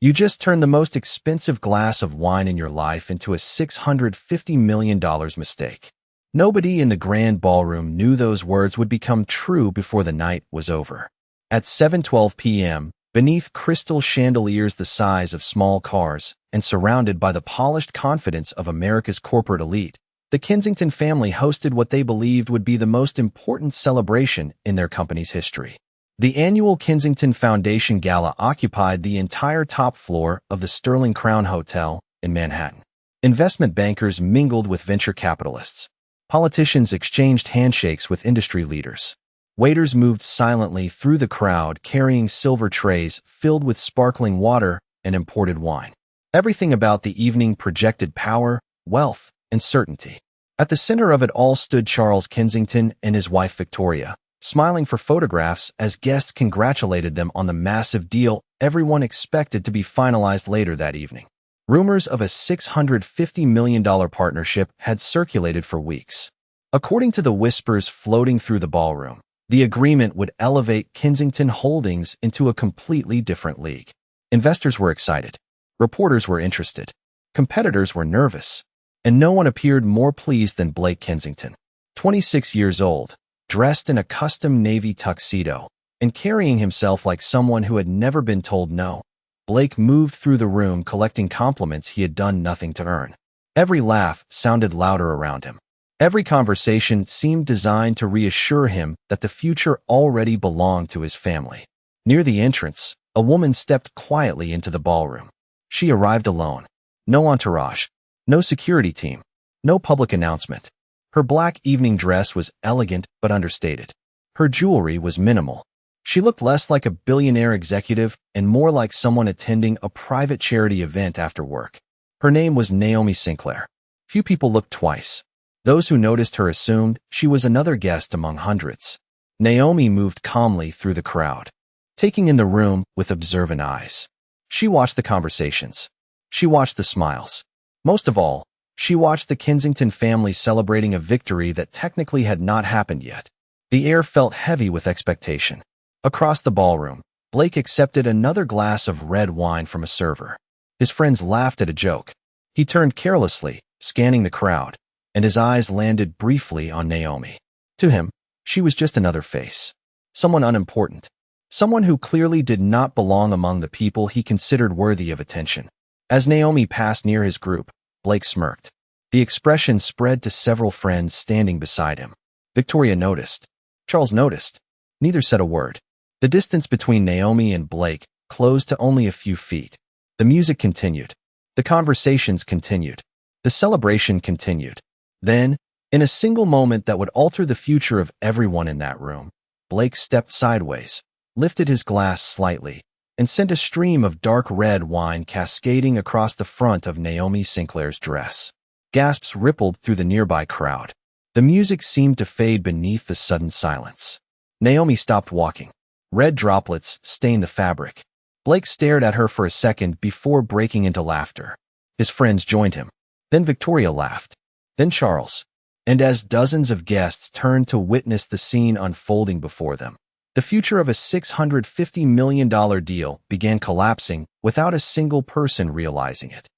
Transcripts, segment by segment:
You just turned the most expensive glass of wine in your life into a $650 million mistake. Nobody in the grand ballroom knew those words would become true before the night was over. At 7:12 p.m., beneath crystal chandeliers the size of small cars and surrounded by the polished confidence of America's corporate elite, the Kensington family hosted what they believed would be the most important celebration in their company's history. The annual Kensington Foundation Gala occupied the entire top floor of the Sterling Crown Hotel in Manhattan. Investment bankers mingled with venture capitalists. Politicians exchanged handshakes with industry leaders. Waiters moved silently through the crowd carrying silver trays filled with sparkling water and imported wine. Everything about the evening projected power, wealth, and certainty. At the center of it all stood Charles Kensington and his wife Victoria, smiling for photographs as guests congratulated them on the massive deal everyone expected to be finalized later that evening. Rumors of a $650 million partnership had circulated for weeks. According to the whispers floating through the ballroom, the agreement would elevate Kensington Holdings into a completely different league. Investors were excited. Reporters were interested. Competitors were nervous. And no one appeared more pleased than Blake Kensington. 26 years old, dressed in a custom navy tuxedo, and carrying himself like someone who had never been told no, Blake moved through the room collecting compliments he had done nothing to earn. Every laugh sounded louder around him. Every conversation seemed designed to reassure him that the future already belonged to his family. Near the entrance, a woman stepped quietly into the ballroom. She arrived alone. No entourage. No security team. No public announcement. Her black evening dress was elegant but understated. Her jewelry was minimal. She looked less like a billionaire executive and more like someone attending a private charity event after work. Her name was Naomi Sinclair. Few people looked twice. Those who noticed her assumed she was another guest among hundreds. Naomi moved calmly through the crowd, taking in the room with observant eyes. She watched the conversations. She watched the smiles. Most of all, she watched the Kensington family celebrating a victory that technically had not happened yet. The air felt heavy with expectation. Across the ballroom, Blake accepted another glass of red wine from a server. His friends laughed at a joke. He turned carelessly, scanning the crowd, and his eyes landed briefly on Naomi. To him, she was just another face. Someone unimportant. Someone who clearly did not belong among the people he considered worthy of attention. As Naomi passed near his group, Blake smirked. The expression spread to several friends standing beside him. Victoria noticed. Charles noticed. Neither said a word. The distance between Naomi and Blake closed to only a few feet. The music continued. The conversations continued. The celebration continued. Then, in a single moment that would alter the future of everyone in that room, Blake stepped sideways, lifted his glass slightly, and sent a stream of dark red wine cascading across the front of Naomi Sinclair's dress. Gasps rippled through the nearby crowd. The music seemed to fade beneath the sudden silence. Naomi stopped walking. Red droplets stained the fabric. Blake stared at her for a second before breaking into laughter. His friends joined him. Then Victoria laughed. Then Charles. And as dozens of guests turned to witness the scene unfolding before them, the future of a $650 million deal began collapsing without a single person realizing it.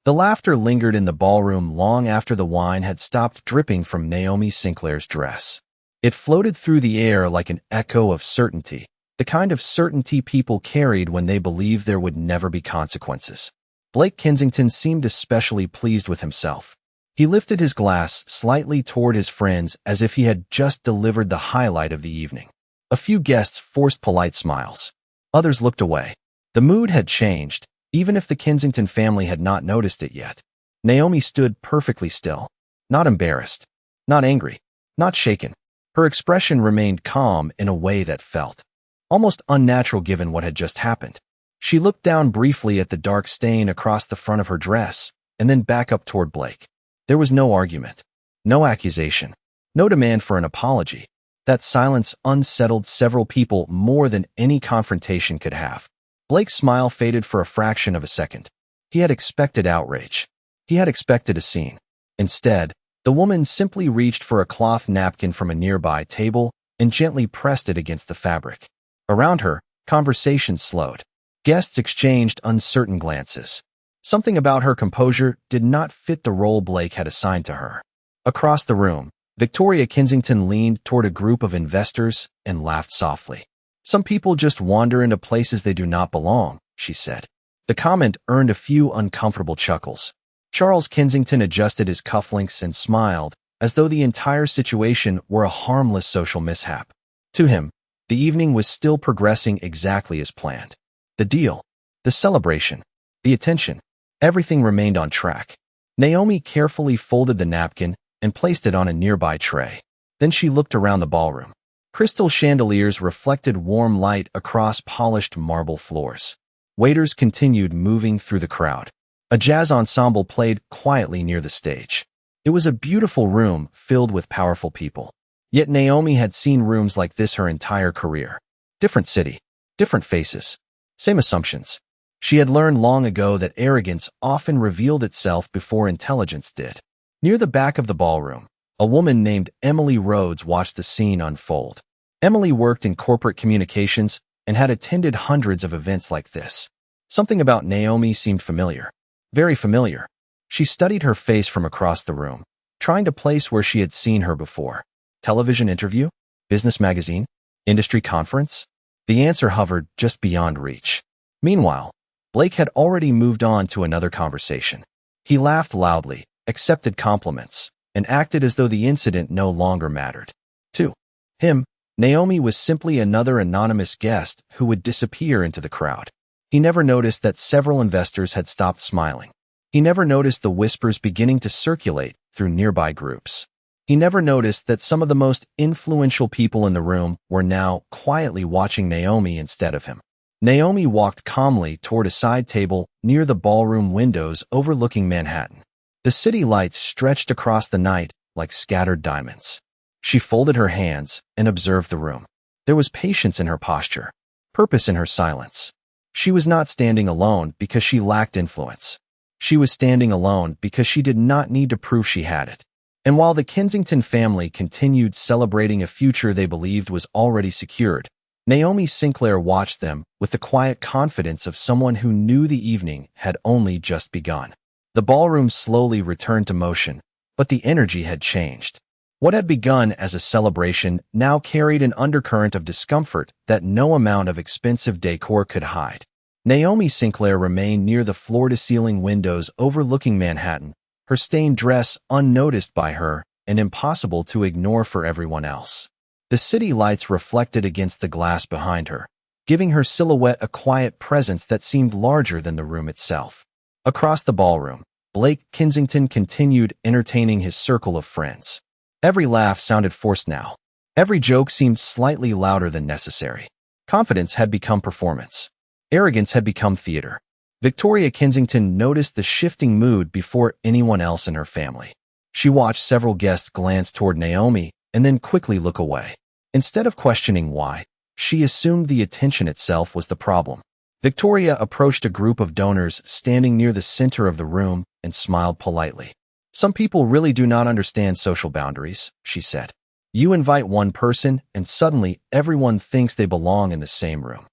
The laughter lingered in the ballroom long after the wine had stopped dripping from Naomi Sinclair's dress. It floated through the air like an echo of certainty, the kind of certainty people carried when they believed there would never be consequences. Blake Kensington seemed especially pleased with himself. He lifted his glass slightly toward his friends as if he had just delivered the highlight of the evening. A few guests forced polite smiles. Others looked away. The mood had changed, even if the Kensington family had not noticed it yet. Naomi stood perfectly still. Not embarrassed. Not angry. Not shaken. Her expression remained calm in a way that felt almost unnatural given what had just happened. She looked down briefly at the dark stain across the front of her dress, and then back up toward Blake. There was no argument. No accusation. No demand for an apology. That silence unsettled several people more than any confrontation could have. Blake's smile faded for a fraction of a second. He had expected outrage. He had expected a scene. Instead, the woman simply reached for a cloth napkin from a nearby table and gently pressed it against the fabric. Around her, conversation slowed. Guests exchanged uncertain glances. Something about her composure did not fit the role Blake had assigned to her. Across the room, Victoria Kensington leaned toward a group of investors and laughed softly. "Some people just wander into places they do not belong," she said. The comment earned a few uncomfortable chuckles. Charles Kensington adjusted his cufflinks and smiled, as though the entire situation were a harmless social mishap. To him, the evening was still progressing exactly as planned. The deal, the celebration, the attention, everything remained on track. Naomi carefully folded the napkin and placed it on a nearby tray. Then she looked around the ballroom. Crystal chandeliers reflected warm light across polished marble floors. Waiters continued moving through the crowd. A jazz ensemble played quietly near the stage. It was a beautiful room filled with powerful people. Yet Naomi had seen rooms like this her entire career. Different city, different faces, same assumptions. She had learned long ago that arrogance often revealed itself before intelligence did. Near the back of the ballroom, a woman named Emily Rhodes watched the scene unfold. Emily worked in corporate communications and had attended hundreds of events like this. Something about Naomi seemed familiar. Very familiar. She studied her face from across the room, trying to place where she had seen her before. Television interview? Business magazine? Industry conference? The answer hovered just beyond reach. Meanwhile, Blake had already moved on to another conversation. He laughed loudly, accepted compliments, and acted as though the incident no longer mattered. To him, Naomi was simply another anonymous guest who would disappear into the crowd. He never noticed that several investors had stopped smiling. He never noticed the whispers beginning to circulate through nearby groups. He never noticed that some of the most influential people in the room were now quietly watching Naomi instead of him. Naomi walked calmly toward a side table near the ballroom windows overlooking Manhattan. The city lights stretched across the night like scattered diamonds. She folded her hands and observed the room. There was patience in her posture, purpose in her silence. She was not standing alone because she lacked influence. She was standing alone because she did not need to prove she had it. And while the Kensington family continued celebrating a future they believed was already secured, Naomi Sinclair watched them with the quiet confidence of someone who knew the evening had only just begun. The ballroom slowly returned to motion, but the energy had changed. What had begun as a celebration now carried an undercurrent of discomfort that no amount of expensive decor could hide. Naomi Sinclair remained near the floor-to-ceiling windows overlooking Manhattan, her stained dress unnoticed by her and impossible to ignore for everyone else. The city lights reflected against the glass behind her, giving her silhouette a quiet presence that seemed larger than the room itself. Across the ballroom, Blake Kensington continued entertaining his circle of friends. Every laugh sounded forced now. Every joke seemed slightly louder than necessary. Confidence had become performance. Arrogance had become theater. Victoria Kensington noticed the shifting mood before anyone else in her family. She watched several guests glance toward Naomi and then quickly look away. Instead of questioning why, she assumed the attention itself was the problem. Victoria approached a group of donors standing near the center of the room and smiled politely. "Some people really do not understand social boundaries," she said. "You invite one person and suddenly everyone thinks they belong in the same room."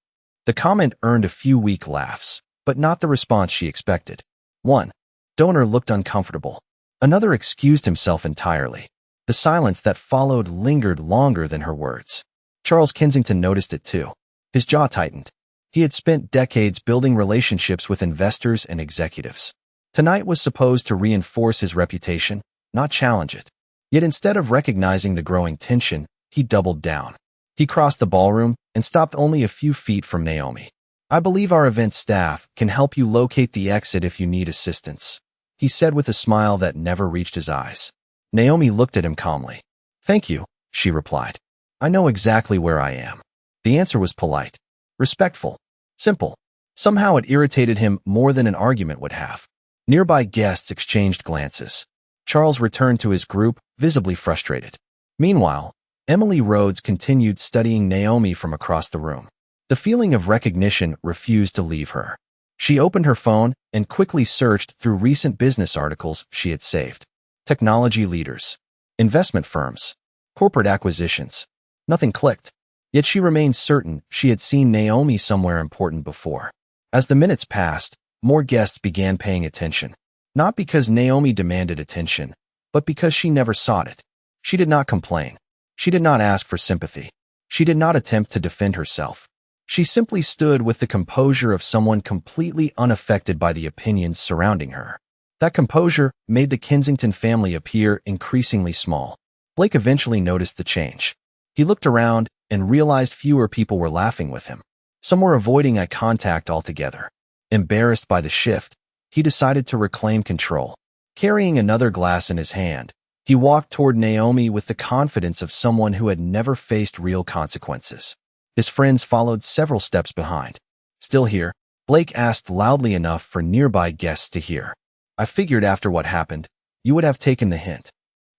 The comment earned a few weak laughs, but not the response she expected. One donor looked uncomfortable. Another excused himself entirely. The silence that followed lingered longer than her words. Charles Kensington noticed it too. His jaw tightened. He had spent decades building relationships with investors and executives. Tonight was supposed to reinforce his reputation, not challenge it. Yet instead of recognizing the growing tension, he doubled down. He crossed the ballroom and stopped only a few feet from Naomi. "I believe our event staff can help you locate the exit if you need assistance," he said with a smile that never reached his eyes. Naomi looked at him calmly. "Thank you," she replied. "I know exactly where I am." The answer was polite, respectful, simple. Somehow it irritated him more than an argument would have. Nearby guests exchanged glances. Charles returned to his group, visibly frustrated. Meanwhile, Emily Rhodes continued studying Naomi from across the room. The feeling of recognition refused to leave her. She opened her phone and quickly searched through recent business articles she had saved. Technology leaders, investment firms, corporate acquisitions. Nothing clicked. Yet she remained certain she had seen Naomi somewhere important before. As the minutes passed, more guests began paying attention. Not because Naomi demanded attention, but because she never sought it. She did not complain. She did not ask for sympathy. She did not attempt to defend herself. She simply stood with the composure of someone completely unaffected by the opinions surrounding her. That composure made the Kensington family appear increasingly small. Blake eventually noticed the change. He looked around and realized fewer people were laughing with him. Some were avoiding eye contact altogether. Embarrassed by the shift, he decided to reclaim control. Carrying another glass in his hand, he walked toward Naomi with the confidence of someone who had never faced real consequences. His friends followed several steps behind. Still here, Blake asked loudly enough for nearby guests to hear. "I figured after what happened, you would have taken the hint."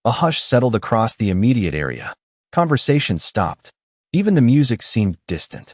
A hush settled across the immediate area. Conversation stopped. Even the music seemed distant.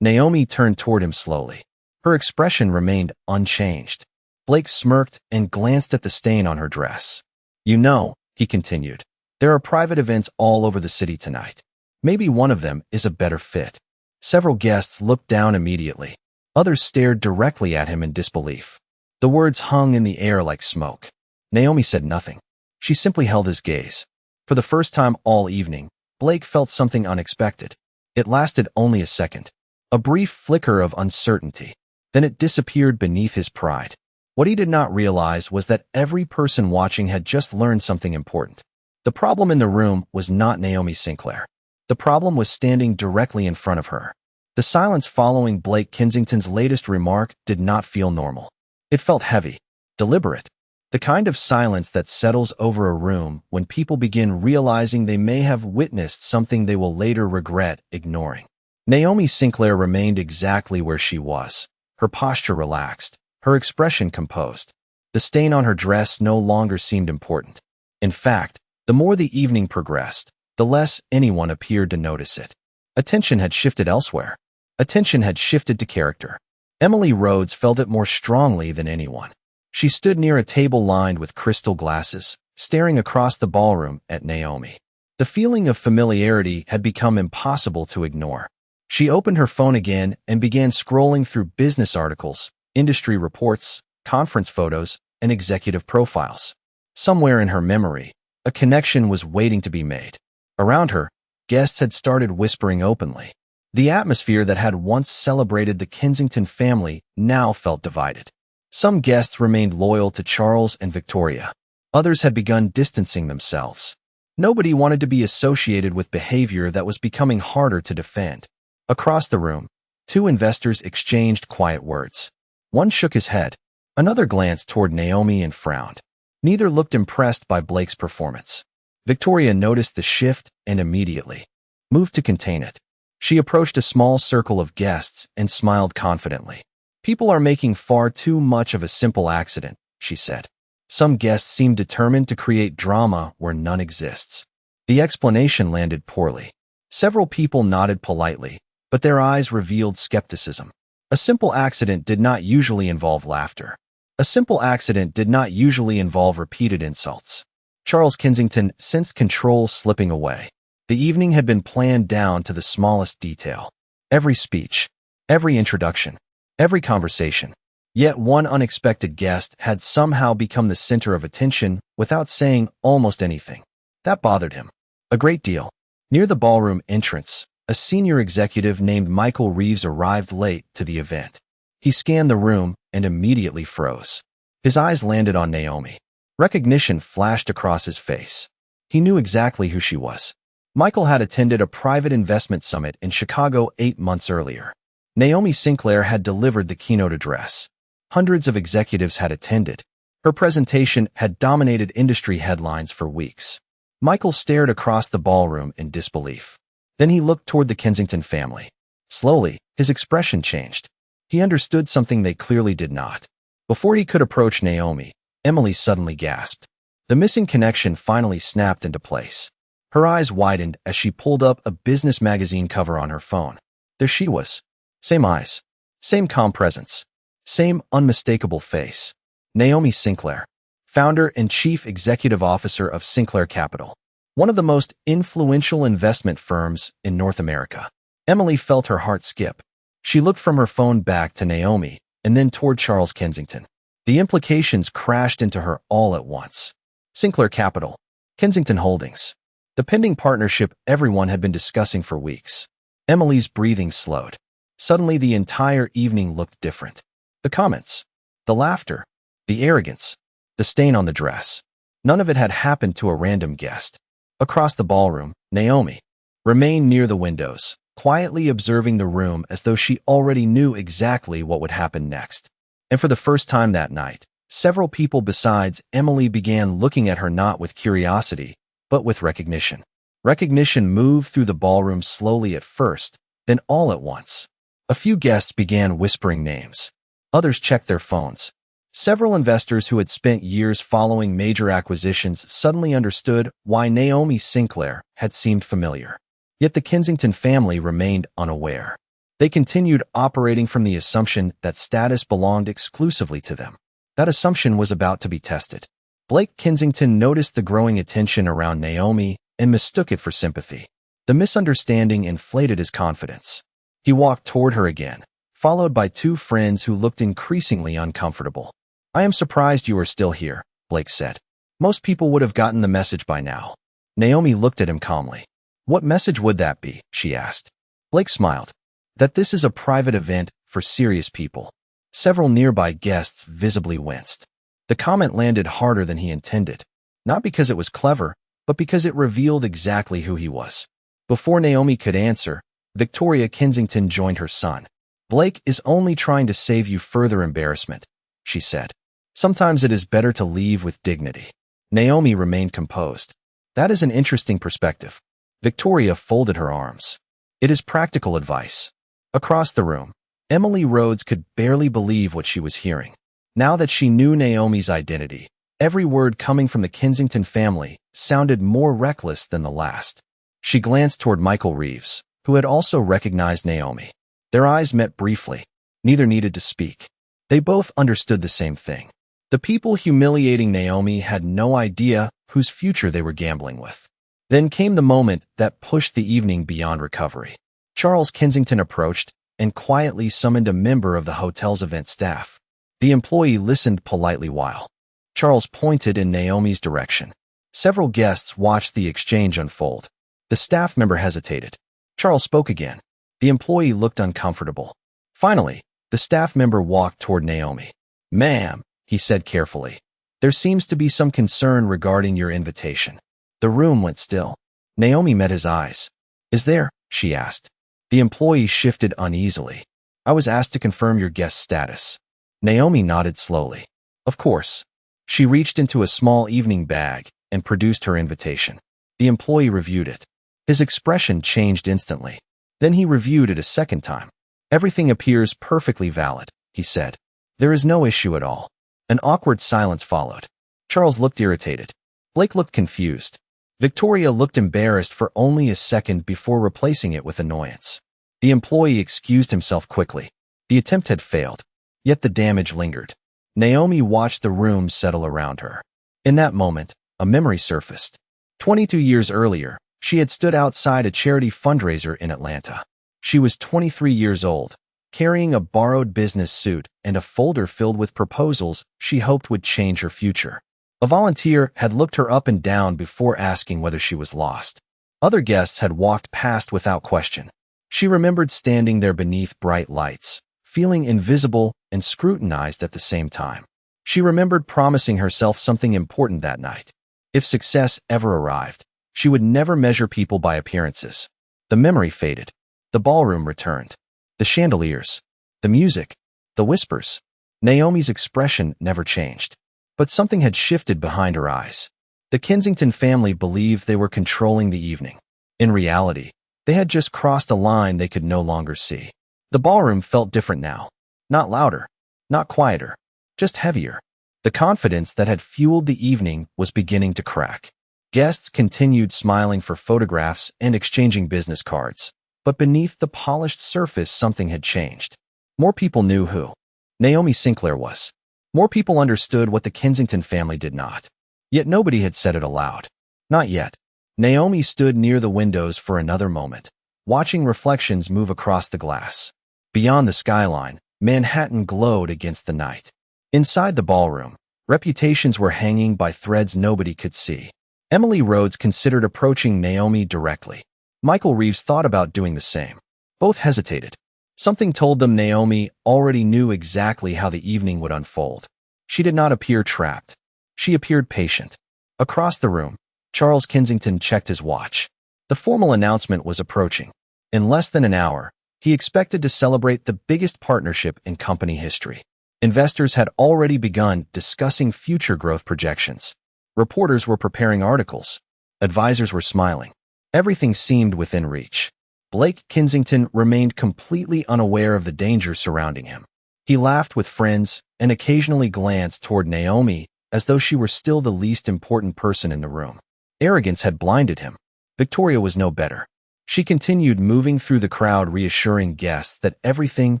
Naomi turned toward him slowly. Her expression remained unchanged. Blake smirked and glanced at the stain on her dress. "You know," he continued, "there are private events all over the city tonight. Maybe one of them is a better fit." Several guests looked down immediately. Others stared directly at him in disbelief. The words hung in the air like smoke. Naomi said nothing. She simply held his gaze. For the first time all evening, Blake felt something unexpected. It lasted only a second. A brief flicker of uncertainty. Then it disappeared beneath his pride. What he did not realize was that every person watching had just learned something important. The problem in the room was not Naomi Sinclair. The problem was standing directly in front of her. The silence following Blake Kensington's latest remark did not feel normal. It felt heavy, deliberate. The kind of silence that settles over a room when people begin realizing they may have witnessed something they will later regret ignoring. Naomi Sinclair remained exactly where she was, her posture relaxed, her expression composed. The stain on her dress no longer seemed important. In fact, the more the evening progressed, the less anyone appeared to notice it. Attention had shifted elsewhere. Attention had shifted to character. Emily Rhodes felt it more strongly than anyone. She stood near a table lined with crystal glasses, staring across the ballroom at Naomi. The feeling of familiarity had become impossible to ignore. She opened her phone again and began scrolling through business articles, industry reports, conference photos, and executive profiles. Somewhere in her memory, a connection was waiting to be made. Around her, guests had started whispering openly. The atmosphere that had once celebrated the Kensington family now felt divided. Some guests remained loyal to Charles and Victoria. Others had begun distancing themselves. Nobody wanted to be associated with behavior that was becoming harder to defend. Across the room, two investors exchanged quiet words. One shook his head. Another glanced toward Naomi and frowned. Neither looked impressed by Blake's performance. Victoria noticed the shift and immediately moved to contain it. She approached a small circle of guests and smiled confidently. "People are making far too much of a simple accident," she said. Some guests seemed determined to create drama where none exists. The explanation landed poorly. Several people nodded politely, but their eyes revealed skepticism. A simple accident did not usually involve laughter. A simple accident did not usually involve repeated insults. Charles Kensington sensed control slipping away. The evening had been planned down to the smallest detail. Every speech, every introduction, every conversation. Yet one unexpected guest had somehow become the center of attention without saying almost anything. That bothered him a great deal. Near the ballroom entrance, a senior executive named Michael Reeves arrived late to the event. He scanned the room and immediately froze. His eyes landed on Naomi. Recognition flashed across his face. He knew exactly who she was. Michael had attended a private investment summit in Chicago 8 months earlier. Naomi Sinclair had delivered the keynote address. Hundreds of executives had attended. Her presentation had dominated industry headlines for weeks. Michael stared across the ballroom in disbelief. Then he looked toward the Kensington family. Slowly, his expression changed. He understood something they clearly did not. Before he could approach Naomi, Emily suddenly gasped. The missing connection finally snapped into place. Her eyes widened as she pulled up a business magazine cover on her phone. There she was. Same eyes. Same calm presence. Same unmistakable face. Naomi Sinclair, founder and chief executive officer of Sinclair Capital, one of the most influential investment firms in North America. Emily felt her heart skip. She looked from her phone back to Naomi, and then toward Charles Kensington. The implications crashed into her all at once. Sinclair Capital, Kensington Holdings. The pending partnership everyone had been discussing for weeks. Emily's breathing slowed. Suddenly, the entire evening looked different. The comments, the laughter, the arrogance, the stain on the dress. None of it had happened to a random guest. Across the ballroom, Naomi remained near the windows, quietly observing the room as though she already knew exactly what would happen next. And for the first time that night, several people besides Emily began looking at her not with curiosity, but with recognition. Recognition moved through the ballroom slowly at first, then all at once. A few guests began whispering names. Others checked their phones. Several investors who had spent years following major acquisitions suddenly understood why Naomi Sinclair had seemed familiar. Yet the Kensington family remained unaware. They continued operating from the assumption that status belonged exclusively to them. That assumption was about to be tested. Blake Kensington noticed the growing attention around Naomi and mistook it for sympathy. The misunderstanding inflated his confidence. He walked toward her again, followed by two friends who looked increasingly uncomfortable. "I am surprised you are still here," Blake said. "Most people would have gotten the message by now." Naomi looked at him calmly. "What message would that be?" she asked. Blake smiled. "That this is a private event for serious people." Several nearby guests visibly winced. The comment landed harder than he intended, not because it was clever, but because it revealed exactly who he was. Before Naomi could answer, Victoria Kensington joined her son. "Blake is only trying to save you further embarrassment," she said. "Sometimes it is better to leave with dignity." Naomi remained composed. "That is an interesting perspective." Victoria folded her arms. "It is practical advice." Across the room, Emily Rhodes could barely believe what she was hearing. Now that she knew Naomi's identity, every word coming from the Kensington family sounded more reckless than the last. She glanced toward Michael Reeves, who had also recognized Naomi. Their eyes met briefly. Neither needed to speak. They both understood the same thing. The people humiliating Naomi had no idea whose future they were gambling with. Then came the moment that pushed the evening beyond recovery. Charles Kensington approached and quietly summoned a member of the hotel's event staff. The employee listened politely while Charles pointed in Naomi's direction. Several guests watched the exchange unfold. The staff member hesitated. Charles spoke again. The employee looked uncomfortable. Finally, the staff member walked toward Naomi. "Ma'am," he said carefully, "there seems to be some concern regarding your invitation." The room went still. Naomi met his eyes. "Is there?" she asked. The employee shifted uneasily. "I was asked to confirm your guest status." Naomi nodded slowly. "Of course." She reached into a small evening bag and produced her invitation. The employee reviewed it. His expression changed instantly. Then he reviewed it a second time. "Everything appears perfectly valid," he said. "There is no issue at all." An awkward silence followed. Charles looked irritated. Blake looked confused. Victoria looked embarrassed for only a second before replacing it with annoyance. The employee excused himself quickly. The attempt had failed, yet the damage lingered. Naomi watched the room settle around her. In that moment, a memory surfaced. 22 years earlier, she had stood outside a charity fundraiser in Atlanta. She was 23 years old, carrying a borrowed business suit and a folder filled with proposals she hoped would change her future. A volunteer had looked her up and down before asking whether she was lost. Other guests had walked past without question. She remembered standing there beneath bright lights, feeling invisible and scrutinized at the same time. She remembered promising herself something important that night. If success ever arrived, she would never measure people by appearances. The memory faded. The ballroom returned. The chandeliers, the music, the whispers. Naomi's expression never changed. But something had shifted behind her eyes. The Kensington family believed they were controlling the evening. In reality, they had just crossed a line they could no longer see. The ballroom felt different now. Not louder, not quieter, just heavier. The confidence that had fueled the evening was beginning to crack. Guests continued smiling for photographs and exchanging business cards. But beneath the polished surface, something had changed. More people knew who Naomi Sinclair was. More people understood what the Kensington family did not. Yet nobody had said it aloud. Not yet. Naomi stood near the windows for another moment, watching reflections move across the glass. Beyond the skyline, Manhattan glowed against the night. Inside the ballroom, reputations were hanging by threads nobody could see. Emily Rhodes considered approaching Naomi directly. Michael Reeves thought about doing the same. Both hesitated. Something told them Naomi already knew exactly how the evening would unfold. She did not appear trapped. She appeared patient. Across the room, Charles Kensington checked his watch. The formal announcement was approaching. In less than an hour, he expected to celebrate the biggest partnership in company history. Investors had already begun discussing future growth projections. Reporters were preparing articles. Advisors were smiling. Everything seemed within reach. Blake Kensington remained completely unaware of the danger surrounding him. He laughed with friends and occasionally glanced toward Naomi as though she were still the least important person in the room. Arrogance had blinded him. Victoria was no better. She continued moving through the crowd, reassuring guests that everything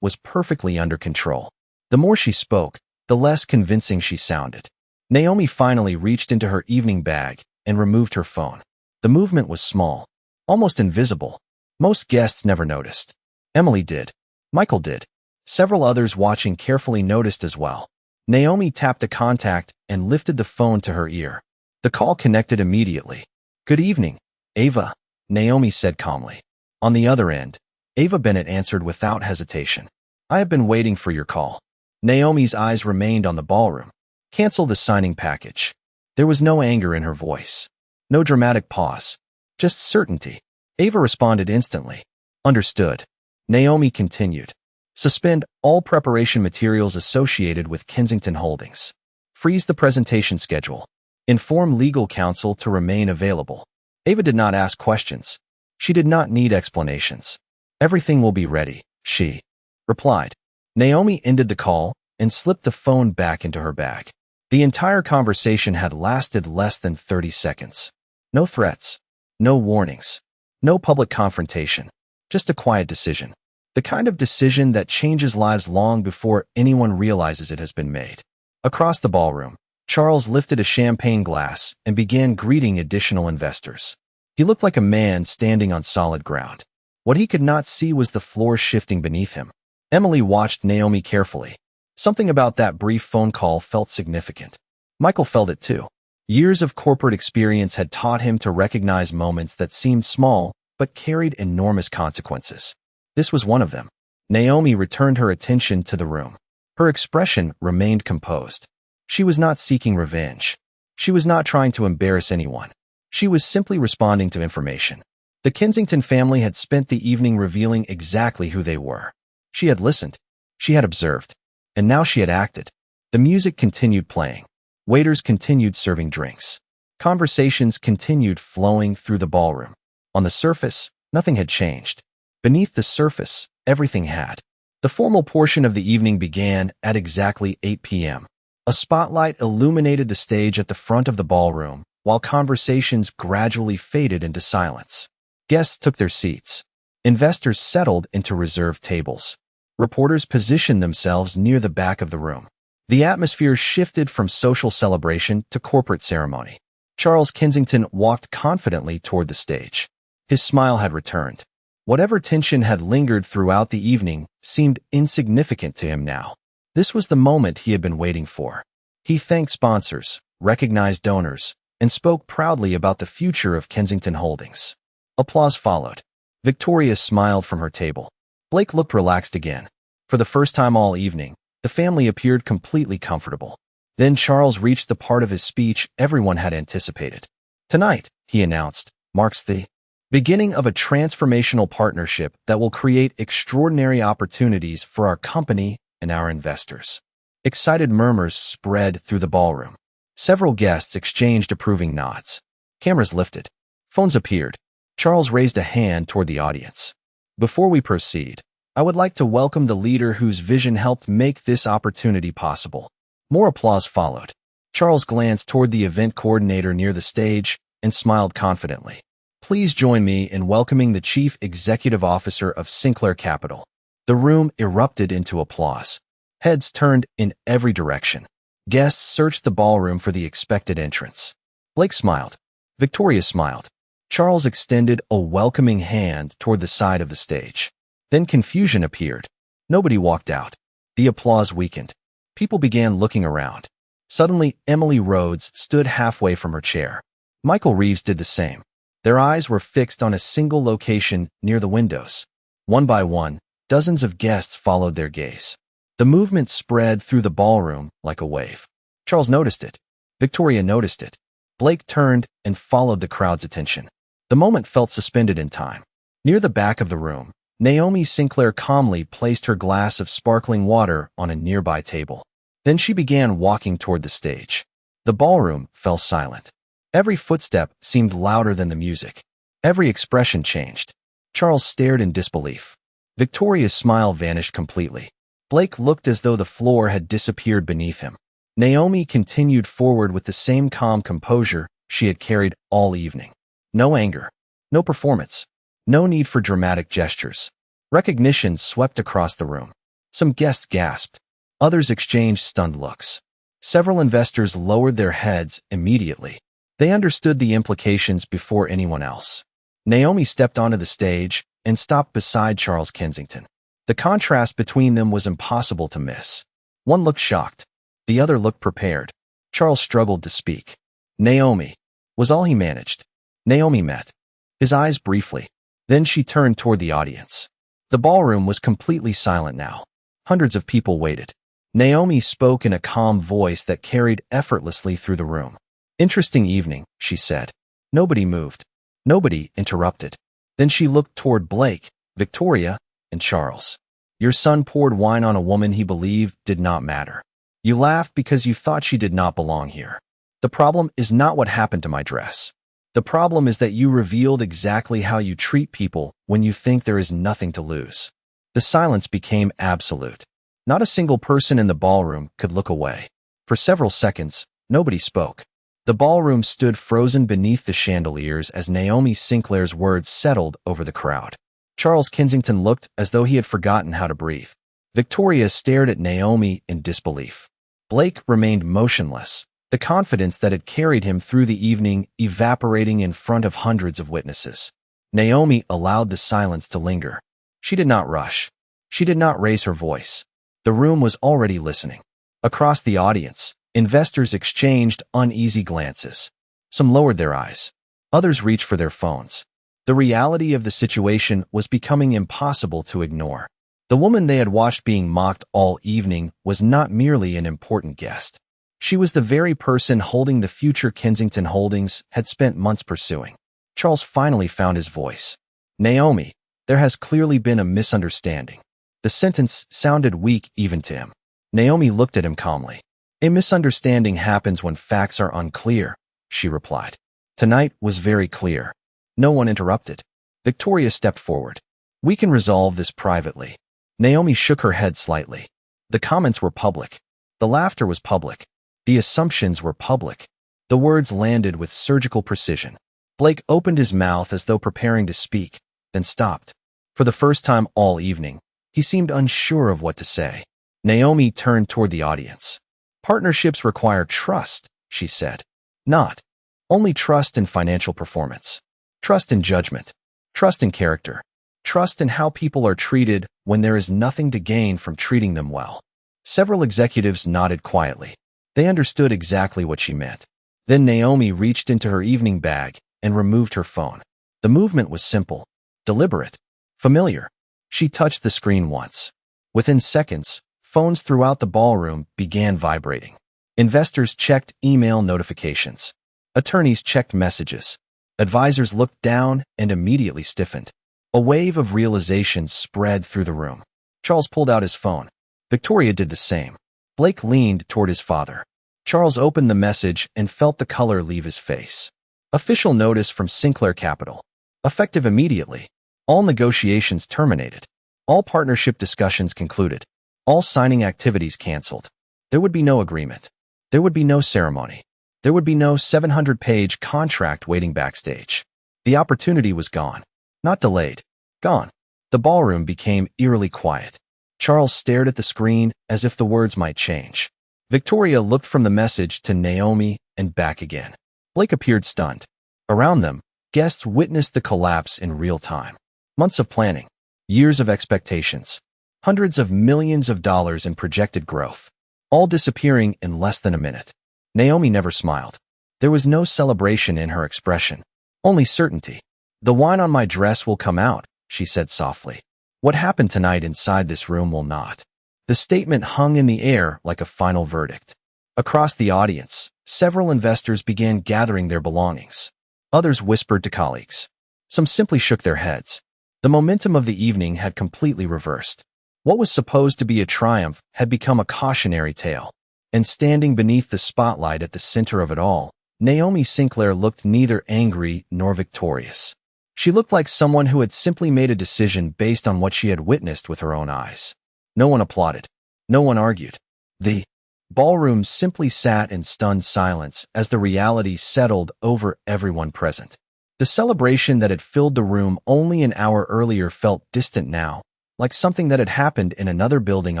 was perfectly under control. The more she spoke, the less convincing she sounded. Naomi finally reached into her evening bag and removed her phone. The movement was small, almost invisible. Most guests never noticed. Emily did. Michael did. Several others watching carefully noticed as well. Naomi tapped the contact and lifted the phone to her ear. The call connected immediately. "Good evening, Ava," Naomi said calmly. On the other end, Ava Bennett answered without hesitation. "I have been waiting for your call." Naomi's eyes remained on the ballroom. "Cancel the signing package." There was no anger in her voice. No dramatic pause. Just certainty. Ava responded instantly. "Understood." Naomi continued. "Suspend all preparation materials associated with Kensington Holdings. Freeze the presentation schedule. Inform legal counsel to remain available." Ava did not ask questions. She did not need explanations. "Everything will be ready," she replied. Naomi ended the call and slipped the phone back into her bag. The entire conversation had lasted less than 30 seconds. No threats. No warnings. No public confrontation. Just a quiet decision. The kind of decision that changes lives long before anyone realizes it has been made. Across the ballroom, Charles lifted a champagne glass and began greeting additional investors. He looked like a man standing on solid ground. What he could not see was the floor shifting beneath him. Emily watched Naomi carefully. Something about that brief phone call felt significant. Michael felt it too. Years of corporate experience had taught him to recognize moments that seemed small but carried enormous consequences. This was one of them. Naomi returned her attention to the room. Her expression remained composed. She was not seeking revenge. She was not trying to embarrass anyone. She was simply responding to information. The Kensington family had spent the evening revealing exactly who they were. She had listened. She had observed. And now she had acted. The music continued playing. Waiters continued serving drinks. Conversations continued flowing through the ballroom. On the surface, nothing had changed. Beneath the surface, everything had. The formal portion of the evening began at exactly 8 p.m. A spotlight illuminated the stage at the front of the ballroom, while conversations gradually faded into silence. Guests took their seats. Investors settled into reserved tables. Reporters positioned themselves near the back of the room. The atmosphere shifted from social celebration to corporate ceremony. Charles Kensington walked confidently toward the stage. His smile had returned. Whatever tension had lingered throughout the evening seemed insignificant to him now. This was the moment he had been waiting for. He thanked sponsors, recognized donors, and spoke proudly about the future of Kensington Holdings. Applause followed. Victoria smiled from her table. Blake looked relaxed again. For the first time all evening, the family appeared completely comfortable. Then Charles reached the part of his speech everyone had anticipated. "Tonight," he announced, "marks the beginning of a transformational partnership that will create extraordinary opportunities for our company and our investors." Excited murmurs spread through the ballroom. Several guests exchanged approving nods. Cameras lifted. Phones appeared. Charles raised a hand toward the audience. "Before we proceed, I would like to welcome the leader whose vision helped make this opportunity possible." More applause followed. Charles glanced toward the event coordinator near the stage and smiled confidently. "Please join me in welcoming the Chief Executive Officer of Sinclair Capital." The room erupted into applause. Heads turned in every direction. Guests searched the ballroom for the expected entrance. Blake smiled. Victoria smiled. Charles extended a welcoming hand toward the side of the stage. Then confusion appeared. Nobody walked out. The applause weakened. People began looking around. Suddenly, Emily Rhodes stood halfway from her chair. Michael Reeves did the same. Their eyes were fixed on a single location near the windows. One by one, dozens of guests followed their gaze. The movement spread through the ballroom like a wave. Charles noticed it. Victoria noticed it. Blake turned and followed the crowd's attention. The moment felt suspended in time. Near the back of the room, Naomi Sinclair calmly placed her glass of sparkling water on a nearby table. Then she began walking toward the stage. The ballroom fell silent. Every footstep seemed louder than the music. Every expression changed. Charles stared in disbelief. Victoria's smile vanished completely. Blake looked as though the floor had disappeared beneath him. Naomi continued forward with the same calm composure she had carried all evening. No anger. No performance. No need for dramatic gestures. Recognition swept across the room. Some guests gasped. Others exchanged stunned looks. Several investors lowered their heads immediately. They understood the implications before anyone else. Naomi stepped onto the stage and stopped beside Charles Kensington. The contrast between them was impossible to miss. One looked shocked. The other looked prepared. Charles struggled to speak. Naomi was all he managed. Naomi met his eyes briefly. Then she turned toward the audience. The ballroom was completely silent now. Hundreds of people waited. Naomi spoke in a calm voice that carried effortlessly through the room. "Interesting evening," she said. Nobody moved. Nobody interrupted. Then she looked toward Blake, Victoria, and Charles. "Your son poured wine on a woman he believed did not matter. You laughed because you thought she did not belong here. The problem is not what happened to my dress. The problem is that you revealed exactly how you treat people when you think there is nothing to lose." The silence became absolute. Not a single person in the ballroom could look away. For several seconds, nobody spoke. The ballroom stood frozen beneath the chandeliers as Naomi Sinclair's words settled over the crowd. Charles Kensington looked as though he had forgotten how to breathe. Victoria stared at Naomi in disbelief. Blake remained motionless, the confidence that had carried him through the evening evaporating in front of hundreds of witnesses. Naomi allowed the silence to linger. She did not rush. She did not raise her voice. The room was already listening. Across the audience, investors exchanged uneasy glances. Some lowered their eyes. Others reached for their phones. The reality of the situation was becoming impossible to ignore. The woman they had watched being mocked all evening was not merely an important guest. She was the very person holding the future Kensington Holdings had spent months pursuing. Charles finally found his voice. "Naomi, there has clearly been a misunderstanding." The sentence sounded weak even to him. Naomi looked at him calmly. "A misunderstanding happens when facts are unclear," she replied. Tonight was very clear. No one interrupted. Victoria stepped forward. "We can resolve this privately." Naomi shook her head slightly. The comments were public. The laughter was public. The assumptions were public. The words landed with surgical precision. Blake opened his mouth as though preparing to speak, then stopped. For the first time all evening, he seemed unsure of what to say. Naomi turned toward the audience. "Partnerships require trust," she said. "Not only trust in financial performance. Trust in judgment. Trust in character. Trust in how people are treated when there is nothing to gain from treating them well." Several executives nodded quietly. They understood exactly what she meant. Then Naomi reached into her evening bag and removed her phone. The movement was simple, deliberate, familiar. She touched the screen once. Within seconds, phones throughout the ballroom began vibrating. Investors checked email notifications. Attorneys checked messages. Advisors looked down and immediately stiffened. A wave of realization spread through the room. Charles pulled out his phone. Victoria did the same. Blake leaned toward his father. Charles opened the message and felt the color leave his face. "Official notice from Sinclair Capital. Effective immediately. All negotiations terminated. All partnership discussions concluded. All signing activities canceled." There would be no agreement. There would be no ceremony. There would be no 700-page contract waiting backstage. The opportunity was gone. Not delayed. Gone. The ballroom became eerily quiet. Charles stared at the screen as if the words might change. Victoria looked from the message to Naomi and back again. Blake appeared stunned. Around them, guests witnessed the collapse in real time. Months of planning. Years of expectations. Hundreds of millions of dollars in projected growth, all disappearing in less than a minute. Naomi never smiled. There was no celebration in her expression, only certainty. "The wine on my dress will come out," she said softly. "What happened tonight inside this room will not." The statement hung in the air like a final verdict. Across the audience, several investors began gathering their belongings. Others whispered to colleagues. Some simply shook their heads. The momentum of the evening had completely reversed. What was supposed to be a triumph had become a cautionary tale. And standing beneath the spotlight at the center of it all, Naomi Sinclair looked neither angry nor victorious. She looked like someone who had simply made a decision based on what she had witnessed with her own eyes. No one applauded. No one argued. The ballroom simply sat in stunned silence as the reality settled over everyone present. The celebration that had filled the room only an hour earlier felt distant now, like something that had happened in another building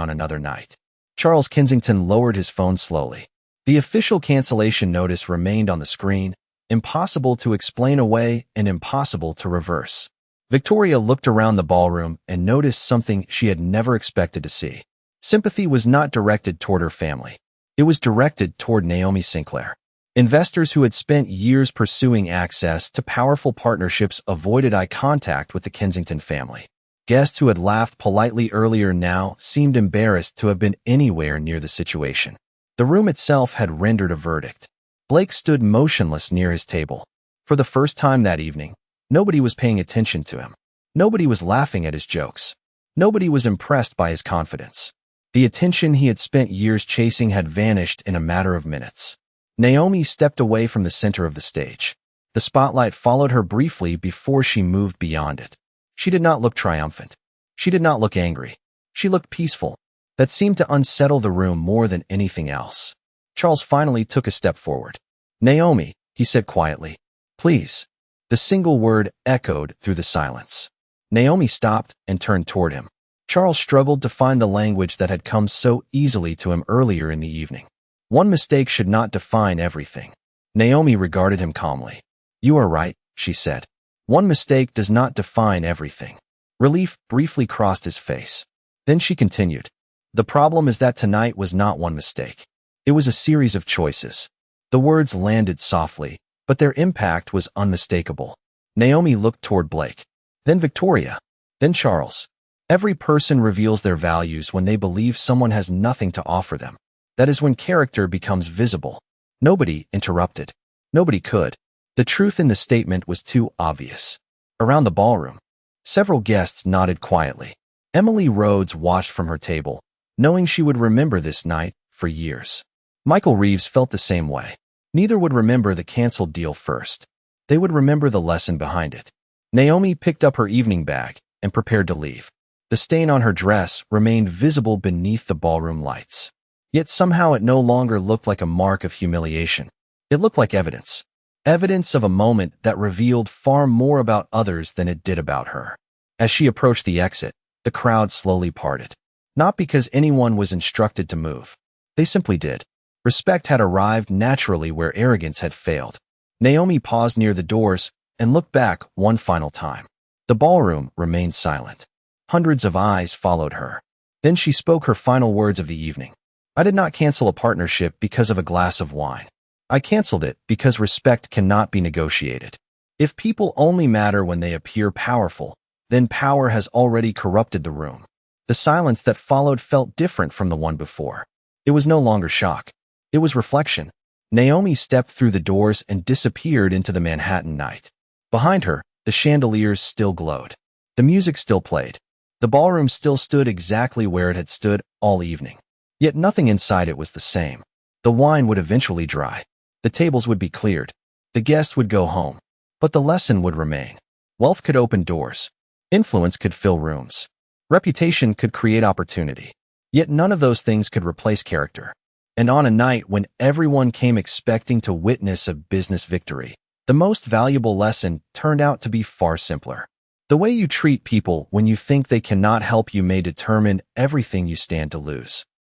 on another night. Charles Kensington lowered his phone slowly. The official cancellation notice remained on the screen, impossible to explain away and impossible to reverse. Victoria looked around the ballroom and noticed something she had never expected to see. Sympathy was not directed toward her family. It was directed toward Naomi Sinclair. Investors who had spent years pursuing access to powerful partnerships avoided eye contact with the Kensington family. Guests who had laughed politely earlier now seemed embarrassed to have been anywhere near the situation. The room itself had rendered a verdict. Blake stood motionless near his table. For the first time that evening, nobody was paying attention to him. Nobody was laughing at his jokes. Nobody was impressed by his confidence. The attention he had spent years chasing had vanished in a matter of minutes. Naomi stepped away from the center of the stage. The spotlight followed her briefly before she moved beyond it. She did not look triumphant. She did not look angry. She looked peaceful. That seemed to unsettle the room more than anything else. Charles finally took a step forward. "Naomi," he said quietly. "Please." The single word echoed through the silence. Naomi stopped and turned toward him. Charles struggled to find the language that had come so easily to him earlier in the evening. One mistake should not define everything. Naomi regarded him calmly. "You are right," she said. "One mistake does not define everything." Relief briefly crossed his face. Then she continued. "The problem is that tonight was not one mistake. It was a series of choices." The words landed softly, but their impact was unmistakable. Naomi looked toward Blake, then Victoria, then Charles. Every person reveals their values when they believe someone has nothing to offer them. That is when character becomes visible. Nobody interrupted. Nobody could. The truth in the statement was too obvious. Around the ballroom, several guests nodded quietly. Emily Rhodes watched from her table, knowing she would remember this night for years. Michael Reeves felt the same way. Neither would remember the canceled deal first. They would remember the lesson behind it. Naomi picked up her evening bag and prepared to leave. The stain on her dress remained visible beneath the ballroom lights. Yet somehow it no longer looked like a mark of humiliation. It looked like evidence. Evidence of a moment that revealed far more about others than it did about her. As she approached the exit, the crowd slowly parted. Not because anyone was instructed to move. They simply did. Respect had arrived naturally where arrogance had failed. Naomi paused near the doors and looked back one final time. The ballroom remained silent. Hundreds of eyes followed her. Then she spoke her final words of the evening. "I did not cancel a partnership because of a glass of wine. I canceled it because respect cannot be negotiated. If people only matter when they appear powerful, then power has already corrupted the room." The silence that followed felt different from the one before. It was no longer shock. It was reflection. Naomi stepped through the doors and disappeared into the Manhattan night. Behind her, the chandeliers still glowed. The music still played. The ballroom still stood exactly where it had stood all evening. Yet nothing inside it was the same. The wine would eventually dry. The tables would be cleared. The guests would go home. But the lesson would remain. Wealth could open doors. Influence could fill rooms. Reputation could create opportunity. Yet none of those things could replace character. And on a night when everyone came expecting to witness a business victory, the most valuable lesson turned out to be far simpler. The way you treat people when you think they cannot help you may determine everything you stand to lose.